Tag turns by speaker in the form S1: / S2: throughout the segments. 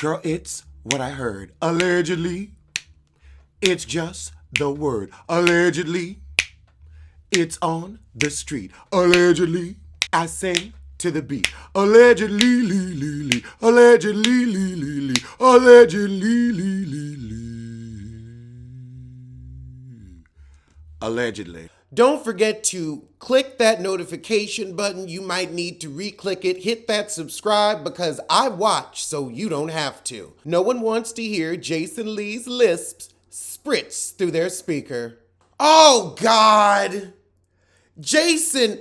S1: Girl, it's what I heard. Allegedly, it's just the word. Allegedly, it's on the street. Allegedly, I sing to the beat. Allegedly, lee, lee, lee. Allegedly, lee, lee, lee. Allegedly, lee, lee, lee. Allegedly. Don't forget to click that notification button. You might need to re-click it. Hit that subscribe because I watch so you don't have to. No one wants to hear Jason Lee's lisps spritz through their speaker. Oh, God. Jason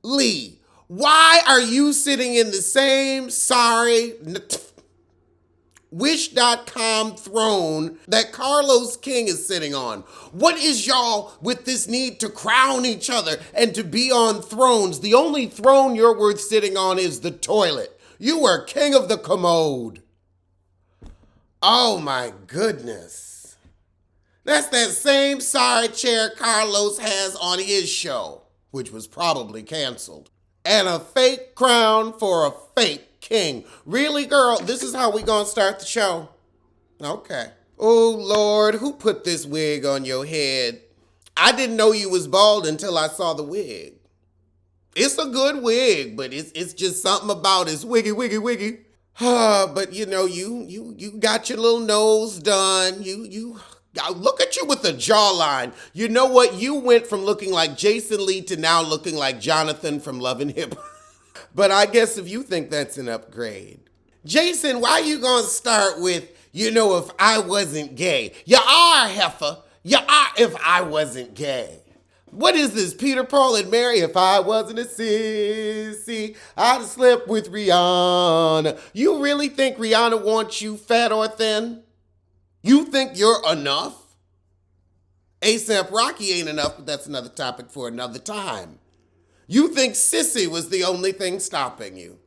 S1: Lee, why are you sitting in the same Wish.com throne that Carlos King is sitting on? What is y'all with this need to crown each other and to be on thrones? The only throne you're worth sitting on is the toilet. You are king of the commode. Oh my goodness. That's that same sorry chair Carlos has on his show, which was probably canceled. And a fake crown for a fake king. Really, girl? This is how we gonna start the show? Okay. Oh, Lord, who put this wig on your head? I didn't know you was bald until I saw the wig. It's a good wig, but it's just something about it's wiggy, wiggy, wiggy. But you know, you got your little nose done. You look at you with the jawline. You know what? You went from looking like Jason Lee to now looking like Jonathan from Love and Hip. But I guess if you think that's an upgrade. Jason, why you gonna start with, if I wasn't gay? You are, heifer. You are if I wasn't gay. What is this, Peter, Paul, and Mary? If I wasn't a sissy, I'd have slept with Rihanna. You really think Rihanna wants you fat or thin? You think you're enough? A$AP Rocky ain't enough, but that's another topic for another time. You think sissy was the only thing stopping you.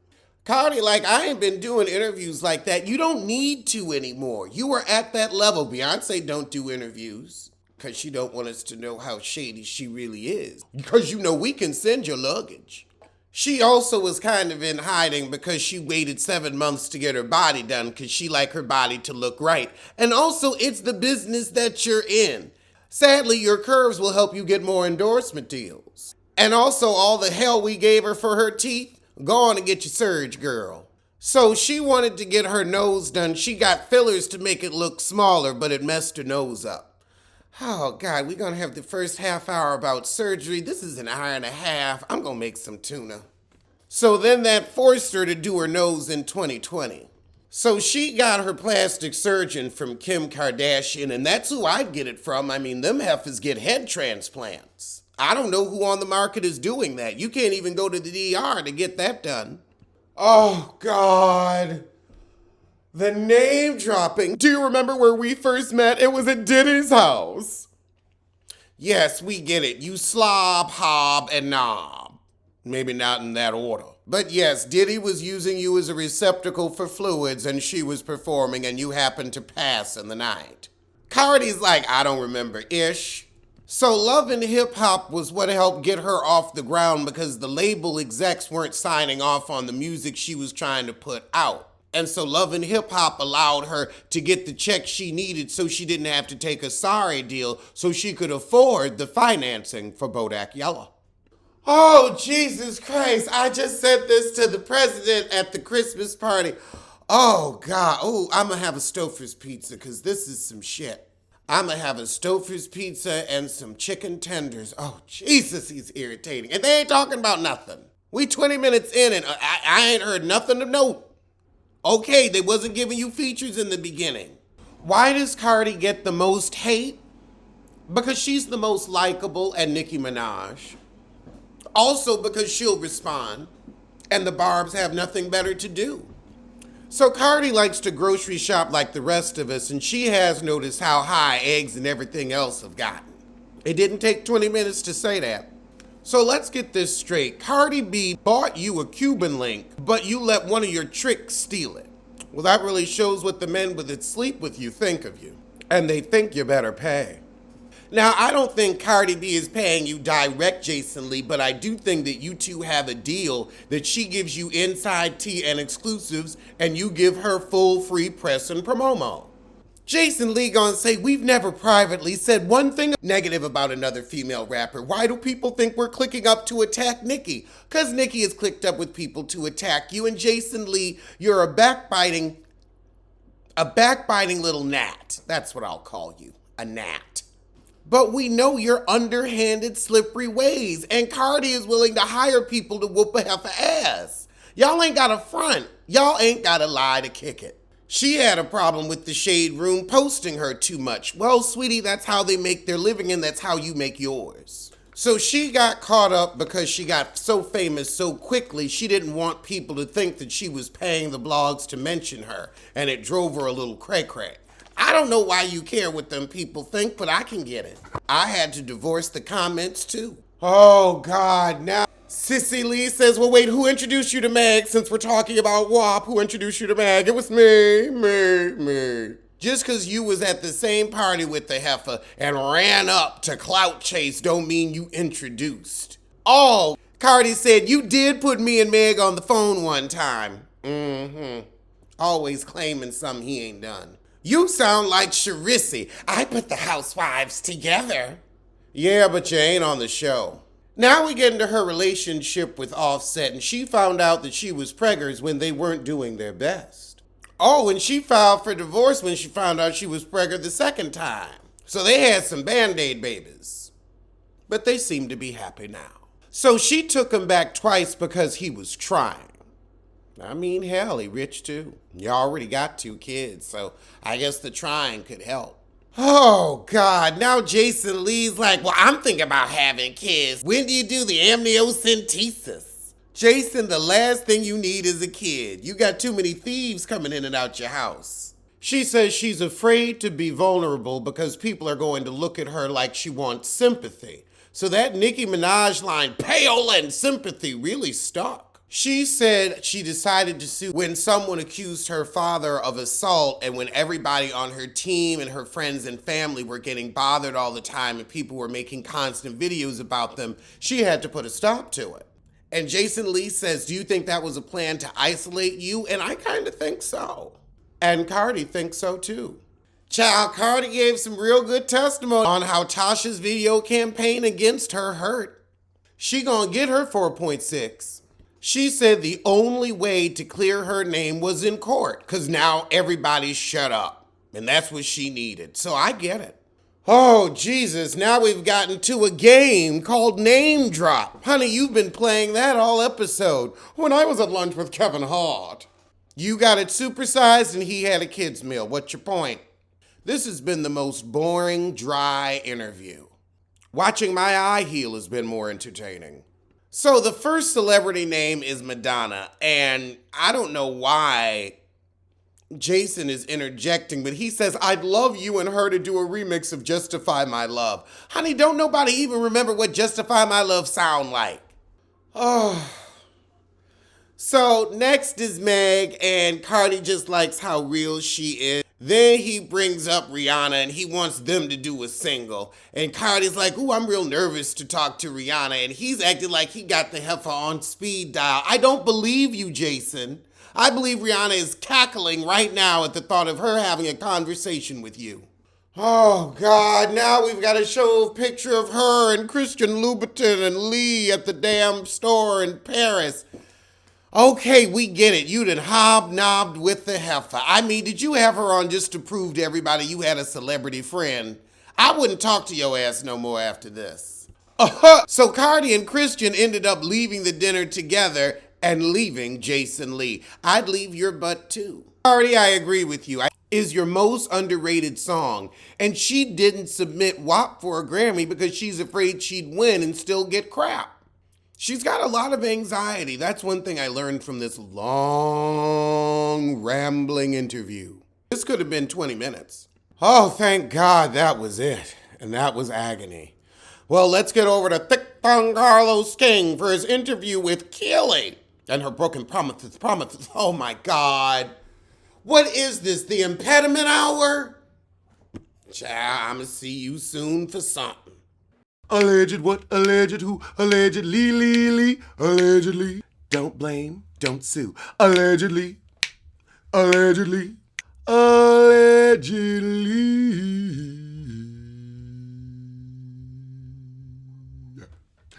S1: Cardi, I ain't been doing interviews like that. You don't need to anymore. You are at that level. Beyonce don't do interviews because she don't want us to know how shady she really is. Because we can send your luggage. She also was kind of in hiding because she waited 7 months to get her body done because she like her body to look right. And also, it's the business that you're in. Sadly, your curves will help you get more endorsement deals. And also, all the hell we gave her for her teeth, go on and get your surge, girl. So she wanted to get her nose done. She got fillers to make it look smaller, but it messed her nose up. Oh, God, we're going to have the first half hour about surgery. This is an hour and a half. I'm going to make some tuna. So then that forced her to do her nose in 2020. So she got her plastic surgeon from Kim Kardashian, and that's who I'd get it from. I mean, them heifers get head transplants. I don't know who on the market is doing that. You can't even go to the DR to get that done. Oh, God. The name dropping. Do you remember where we first met? It was at Diddy's house. Yes, we get it. You slob, hob, and knob. Maybe not in that order. But yes, Diddy was using you as a receptacle for fluids and she was performing and you happened to pass in the night. Cardi's like, I don't remember, ish. So Love and Hip Hop was what helped get her off the ground because the label execs weren't signing off on the music she was trying to put out. And so Love and Hip Hop allowed her to get the check she needed so she didn't have to take a sorry deal so she could afford the financing for Bodak Yellow. Oh, Jesus Christ, I just said this to the president at the Christmas party. Oh, God. Oh, I'm going to have a Stouffer's pizza because this is some shit. I'm going to have a Stouffer's pizza and some chicken tenders. Oh, Jesus, he's irritating. And they ain't talking about nothing. We 20 minutes in and I ain't heard nothing of note. Okay, they wasn't giving you features in the beginning. Why does Cardi get the most hate? Because she's the most likable and Nicki Minaj. Also because she'll respond and the Barbs have nothing better to do. So Cardi likes to grocery shop like the rest of us, and she has noticed how high eggs and everything else have gotten. It didn't take 20 minutes to say that. So let's get this straight. Cardi B bought you a Cuban link, but you let one of your tricks steal it. Well, that really shows what the men that sleep with you think of you. And they think you better pay. Now, I don't think Cardi B is paying you direct, Jason Lee, but I do think that you two have a deal that she gives you inside tea and exclusives, and you give her full free press and promo. Jason Lee gonna say, we've never privately said one thing negative about another female rapper. Why do people think we're clicking up to attack Nicki? Because Nicki has clicked up with people to attack you, and Jason Lee, you're a backbiting little gnat. That's what I'll call you, a gnat. But we know your underhanded, slippery ways, and Cardi is willing to hire people to whoop a heifer ass. Y'all ain't got a front. Y'all ain't got to lie to kick it. She had a problem with the Shade Room posting her too much. Well, sweetie, that's how they make their living, and that's how you make yours. So she got caught up because she got so famous so quickly, she didn't want people to think that she was paying the blogs to mention her, and it drove her a little cray-cray. I don't know why you care what them people think, but I can get it. I had to divorce the comments too. Oh God, now Sissy Lee says, well wait, who introduced you to Meg since we're talking about WAP? Who introduced you to Meg? It was me. Just because you was at the same party with the heifer and ran up to clout chase don't mean you introduced. Oh, Cardi said, you did put me and Meg on the phone one time. Always claiming something he ain't done. You sound like Charisse. I put the housewives together. Yeah, but you ain't on the show. Now we get into her relationship with Offset, and she found out that she was preggers when they weren't doing their best. Oh, and she filed for divorce when she found out she was preggers the second time. So they had some Band-Aid babies. But they seem to be happy now. So she took him back twice because he was trying. I mean, hell, he rich too. You already got 2 kids, so I guess the trying could help. Oh, God, now Jason Lee's like, well, I'm thinking about having kids. When do you do the amniocentesis? Jason, the last thing you need is a kid. You got too many thieves coming in and out your house. She says she's afraid to be vulnerable because people are going to look at her like she wants sympathy. So that Nicki Minaj line, payola and sympathy, really stuck. She said she decided to sue when someone accused her father of assault and when everybody on her team and her friends and family were getting bothered all the time and people were making constant videos about them, she had to put a stop to it. And Jason Lee says, do you think that was a plan to isolate you? And I kind of think so. And Cardi thinks so too. Child, Cardi gave some real good testimony on how Tasha's video campaign against her hurt. She gonna get her 4.6. She said the only way to clear her name was in court, because now everybody's shut up. And that's what she needed. So I get it. Oh, Jesus, now we've gotten to a game called Name Drop. Honey, you've been playing that all episode. When I was at lunch with Kevin Hart. You got it supersized and he had a kid's meal. What's your point? This has been the most boring, dry interview. Watching my eye heal has been more entertaining. So the first celebrity name is Madonna, and I don't know why Jason is interjecting, but he says, I'd love you and her to do a remix of Justify My Love. Honey, don't nobody even remember what Justify My Love sound like. Oh. So next is Meg, and Cardi just likes how real she is. Then he brings up Rihanna and he wants them to do a single. And Cardi's like, ooh, I'm real nervous to talk to Rihanna. And he's acting like he got the heifer on speed dial. I don't believe you, Jason. I believe Rihanna is cackling right now at the thought of her having a conversation with you. Oh, God, now we've got to show a picture of her and Christian Louboutin and Lee at the damn store in Paris. Okay, we get it. You done hobnobbed with the heifer. I mean, did you have her on just to prove to everybody you had a celebrity friend? I wouldn't talk to your ass no more after this. So Cardi and Christian ended up leaving the dinner together and leaving Jason Lee. I'd leave your butt too. Cardi, I agree with you. Is your most underrated song. And she didn't submit WAP for a Grammy because she's afraid she'd win and still get crap. She's got a lot of anxiety. That's one thing I learned from this long, rambling interview. This could have been 20 minutes. Oh, thank God that was it. And that was agony. Well, let's get over to Thick Tongue Carlos King for his interview with Keely and her broken promises. Oh, my God. What is this, the impediment hour? Child, I'ma see you soon for something.
S2: Alleged what? Alleged who? Allegedly. Allegedly. Don't blame, don't sue. Allegedly. Allegedly. Allegedly.